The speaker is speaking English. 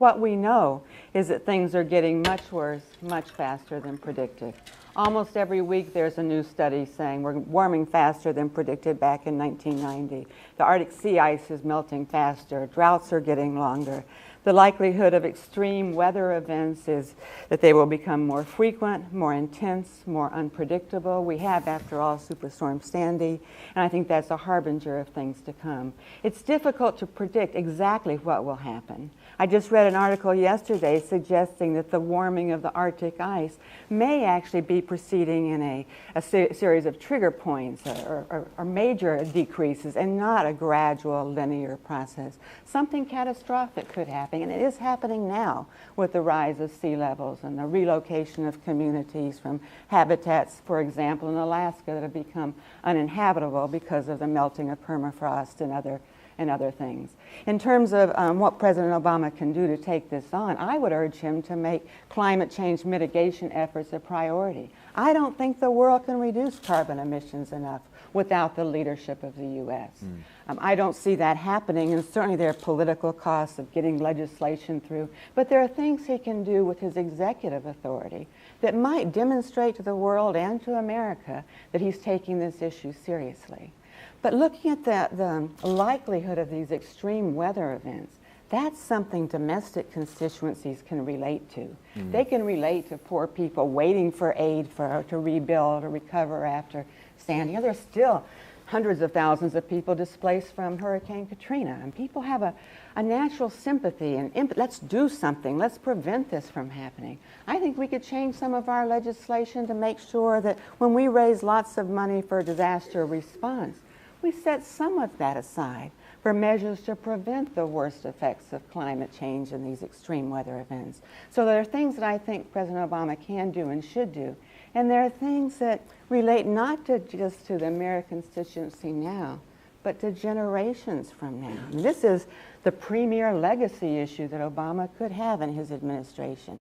What we know is that things are getting much worse, much faster than predicted. Almost every week there's a new study saying we're warming faster than predicted back in 1990. The Arctic sea ice is melting faster. Droughts are getting longer. The likelihood of extreme weather events is that they will become more frequent, more intense, more unpredictable. We have, after all, Superstorm Sandy, and I think that's a harbinger of things to come. It's difficult to predict exactly what will happen. I just read an article yesterday suggesting that the warming of the Arctic ice may actually be proceeding in a series of trigger points or major decreases and not a gradual linear process. Something catastrophic could happen, and it is happening now with the rise of sea levels and the relocation of communities from habitats, for example, in Alaska that have become uninhabitable because of the melting of permafrost and other things. In terms of what President Obama can do to take this on, I would urge him to make climate change mitigation efforts a priority. I don't think the world can reduce carbon emissions enough without the leadership of the U.S. I don't see that happening, and certainly there are political costs of getting legislation through, but there are things he can do with his executive authority that might demonstrate to the world and to America that he's taking this issue seriously. But looking at the likelihood of these extreme weather events, that's something domestic constituencies can relate to. They can relate to poor people waiting for aid to rebuild or recover after Sandy. There's still hundreds of thousands of people displaced from Hurricane Katrina, and people have a natural sympathy and let's do something, let's prevent this from happening. I think we could change some of our legislation to make sure that when we raise lots of money for disaster response, we set some of that aside for measures to prevent the worst effects of climate change and these extreme weather events. So there are things that I think President Obama can do and should do, and there are things that relate not just to the American constituency now, but to generations from now. And this is the premier legacy issue that Obama could have in his administration.